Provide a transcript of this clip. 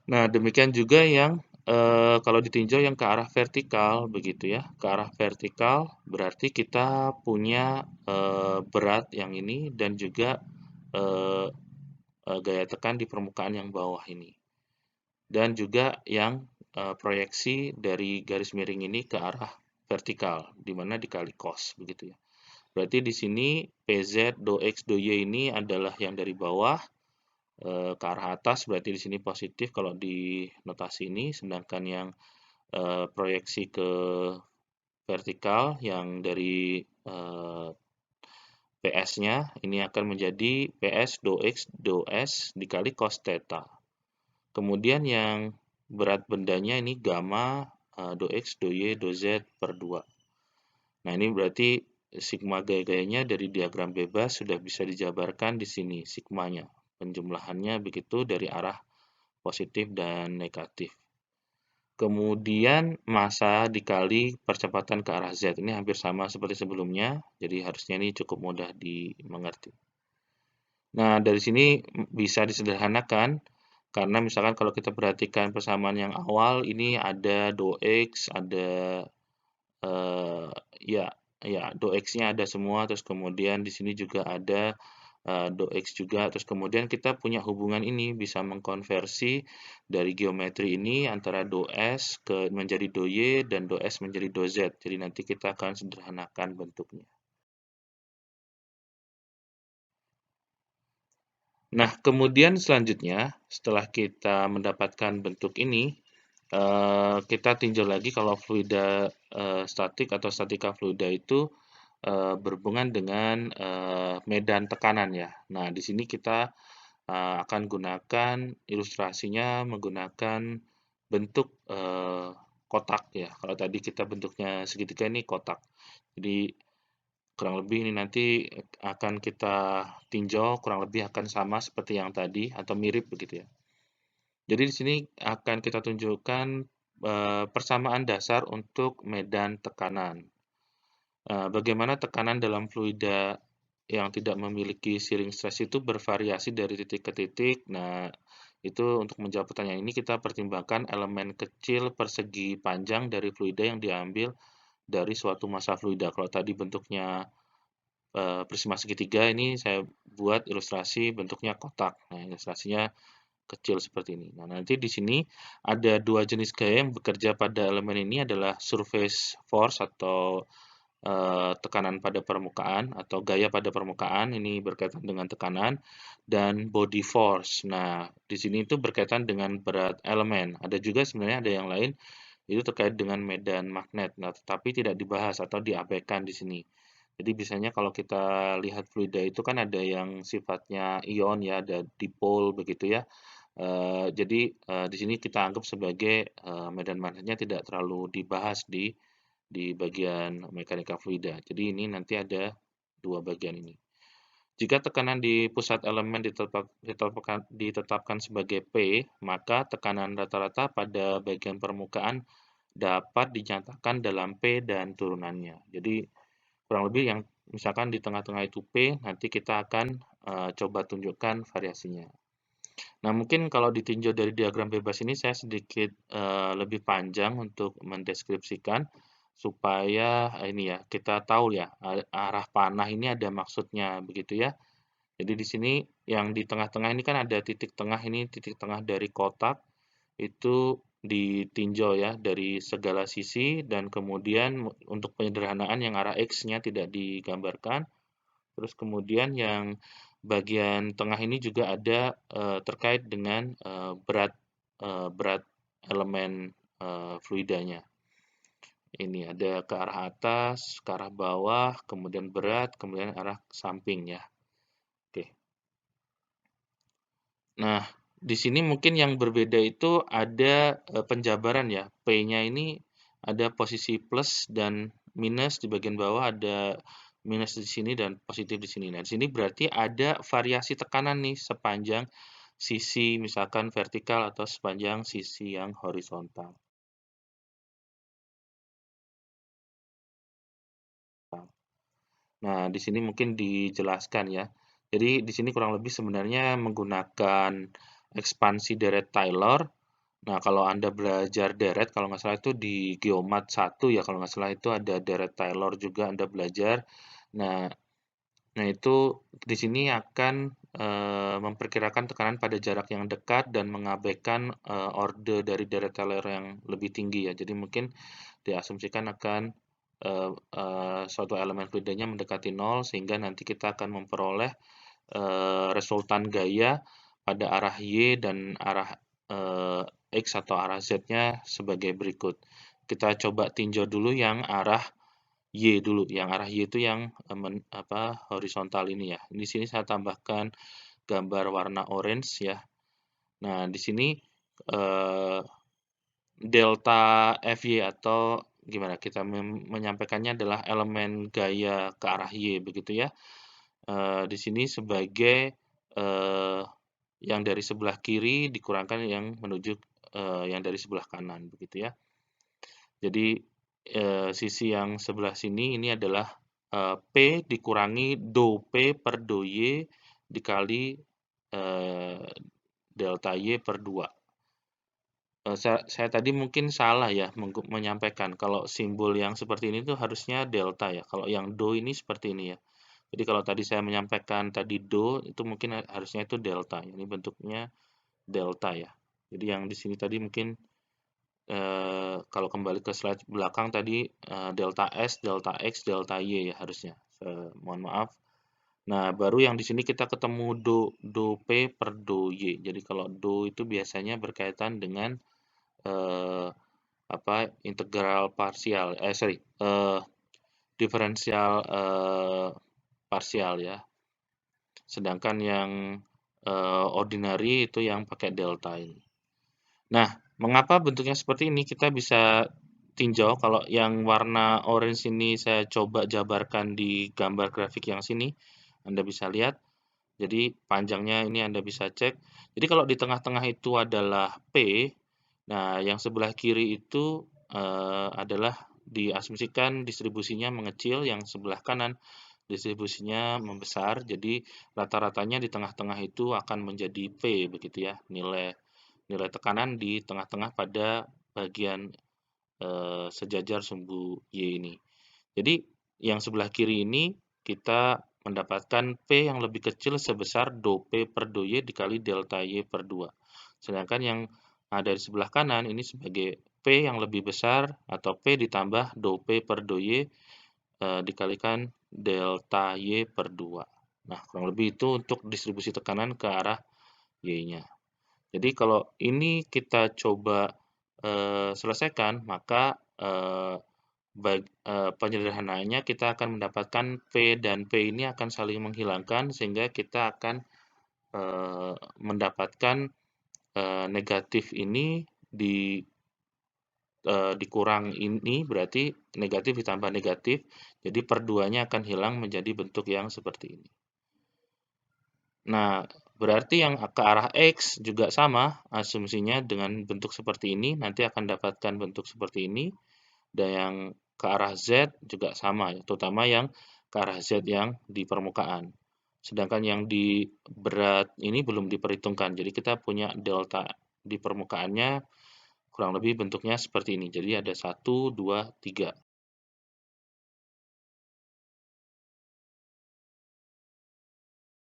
Nah, demikian juga yang kalau ditinjau yang ke arah vertikal begitu ya, ke arah vertikal berarti kita punya berat yang ini dan juga eh, gaya tekan di permukaan yang bawah ini. Dan juga yang proyeksi dari garis miring ini ke arah vertikal, di mana dikali cos begitu ya. Berarti di sini PZ, do X, do Y ini adalah yang dari bawah ke arah atas, berarti di sini positif kalau di notasi ini, sedangkan yang proyeksi ke vertikal yang dari PS-nya ini akan menjadi PS do X do S dikali cos theta. Kemudian yang berat bendanya ini gamma do X do Y do Z per 2. Nah, ini berarti sigma gaya-gayanya dari diagram bebas sudah bisa dijabarkan di sini sigmanya. Penjumlahannya begitu dari arah positif dan negatif. Kemudian massa dikali percepatan ke arah Z. Ini hampir sama seperti sebelumnya, jadi harusnya ini cukup mudah dimengerti. Nah, dari sini bisa disederhanakan, karena misalkan kalau kita perhatikan persamaan yang awal, ini ada do X, ada eh, ya, do X-nya ada semua, terus kemudian di sini juga ada do X juga, terus kemudian kita punya hubungan ini bisa mengkonversi dari geometri ini antara do S menjadi do Y dan do S menjadi do Z. Jadi nanti kita akan sederhanakan bentuknya. Nah, kemudian selanjutnya setelah kita mendapatkan bentuk ini, kita tinjau lagi kalau fluida statik atau statika fluida itu berhubungan dengan medan tekanan ya. Nah, di sini kita akan gunakan ilustrasinya menggunakan bentuk kotak ya. Kalau tadi kita bentuknya segitiga ini kotak. Jadi kurang lebih ini nanti akan kita tinjau kurang lebih akan sama seperti yang tadi atau mirip begitu ya. Jadi di sini akan kita tunjukkan persamaan dasar untuk medan tekanan. Bagaimana tekanan dalam fluida yang tidak memiliki shearing stress itu bervariasi dari titik ke titik. Nah, itu untuk menjawab pertanyaan ini kita pertimbangkan elemen kecil persegi panjang dari fluida yang diambil dari suatu massa fluida. Kalau tadi bentuknya prisma segitiga, ini saya buat ilustrasi bentuknya kotak. Nah, ilustrasinya kecil seperti ini. Nah, nanti di sini ada dua jenis gaya yang bekerja pada elemen ini adalah surface force atau tekanan pada permukaan atau gaya pada permukaan ini berkaitan dengan tekanan dan body force. Nah, di sini itu berkaitan dengan berat elemen. Ada juga sebenarnya ada yang lain itu terkait dengan medan magnet. Nah, tetapi tidak dibahas atau diabaikan di sini. Jadi biasanya kalau kita lihat fluida itu kan ada yang sifatnya ion ya, ada dipole begitu ya. Jadi di sini kita anggap sebagai medan magnetnya tidak terlalu dibahas di bagian mekanika fluida. Jadi ini nanti ada dua bagian ini. Jika tekanan di pusat elemen ditetapkan sebagai P, maka tekanan rata-rata pada bagian permukaan dapat dinyatakan dalam P dan turunannya. Jadi kurang lebih yang misalkan di tengah-tengah itu P, nanti kita akan coba tunjukkan variasinya. Nah, mungkin kalau ditinjau dari diagram bebas ini saya sedikit lebih panjang untuk mendeskripsikan supaya ini ya kita tahu ya arah panah ini ada maksudnya begitu ya. Jadi di sini yang di tengah-tengah ini kan ada titik tengah ini titik tengah dari kotak itu ditinjau ya dari segala sisi dan kemudian untuk penyederhanaan yang arah X-nya tidak digambarkan. Terus kemudian yang bagian tengah ini juga ada terkait dengan berat elemen fluidanya. Ini ada ke arah atas, ke arah bawah, kemudian berat, kemudian arah samping ya. Oke. Nah, di sini mungkin yang berbeda itu ada penjabaran ya. P-nya ini ada posisi plus dan minus di bagian bawah ada minus di sini dan positif di sini. Nah, di sini berarti ada variasi tekanan nih sepanjang sisi misalkan vertikal atau sepanjang sisi yang horizontal. Nah, di sini mungkin dijelaskan ya. Jadi di sini kurang lebih sebenarnya menggunakan ekspansi deret Taylor Nah, kalau Anda belajar deret, kalau nggak salah itu di Geomat 1 ya, kalau nggak salah itu ada deret Taylor juga Anda belajar. Nah, itu di sini akan memperkirakan tekanan pada jarak yang dekat dan mengabaikan orde dari deret Taylor yang lebih tinggi ya. Jadi mungkin diasumsikan akan suatu elemen fluidanya mendekati nol sehingga nanti kita akan memperoleh resultan gaya pada arah Y dan arah X atau arah Z-nya sebagai berikut. Kita coba tinjau dulu yang arah Y dulu, yang arah Y itu yang horizontal ini ya. Di sini saya tambahkan gambar warna orange ya. Nah, di sini eh, delta Fy atau gimana kita menyampaikannya adalah elemen gaya ke arah Y begitu ya. Di sini sebagai eh, yang dari sebelah kiri dikurangkan yang menuju yang dari sebelah kanan begitu ya. Jadi sisi yang sebelah sini ini adalah P dikurangi do P per do Y dikali delta Y per 2. Saya tadi mungkin salah ya menyampaikan kalau simbol yang seperti ini tuh harusnya delta ya. Kalau yang do ini seperti ini ya. Jadi kalau tadi saya menyampaikan tadi do itu mungkin harusnya itu delta. Ini bentuknya delta ya. Jadi yang di sini tadi mungkin kalau kembali ke slide belakang tadi delta S, delta X, delta Y ya harusnya. Mohon maaf. Nah, baru yang di sini kita ketemu do P per do Y. Jadi kalau do itu biasanya berkaitan dengan eh, integral parsial, diferensial parsial ya. Sedangkan yang ordinary itu yang pakai delta ini. Nah, mengapa bentuknya seperti ini? Kita bisa tinjau kalau yang warna orange ini saya coba jabarkan di gambar grafik yang sini. Anda bisa lihat. Jadi panjangnya ini Anda bisa cek. Jadi kalau di tengah-tengah itu adalah P, nah yang sebelah kiri itu adalah diasumsikan distribusinya mengecil, yang sebelah kanan distribusinya membesar. Jadi rata-ratanya di tengah-tengah itu akan menjadi P begitu ya, nilai nilai tekanan di tengah-tengah pada bagian sejajar sumbu Y ini. Jadi yang sebelah kiri ini kita mendapatkan P yang lebih kecil sebesar do P per do Y dikali delta Y per 2. Sedangkan yang ada di sebelah kanan ini sebagai P yang lebih besar atau P ditambah do P per do Y dikalikan delta Y per 2. Nah, kurang lebih itu untuk distribusi tekanan ke arah Y-nya. Jadi kalau ini kita coba selesaikan, maka penyederhanaannya kita akan mendapatkan P dan P ini akan saling menghilangkan sehingga kita akan mendapatkan negatif ini dikurang ini berarti negatif ditambah negatif, jadi perduanya akan hilang menjadi bentuk yang seperti ini. Nah, berarti yang ke arah X juga sama asumsinya dengan bentuk seperti ini, nanti akan dapatkan bentuk seperti ini, dan yang ke arah Z juga sama ya, terutama yang ke arah Z yang di permukaan. Sedangkan yang di berat ini belum diperhitungkan, jadi kita punya delta di permukaannya kurang lebih bentuknya seperti ini. Jadi ada 1, 2, 3.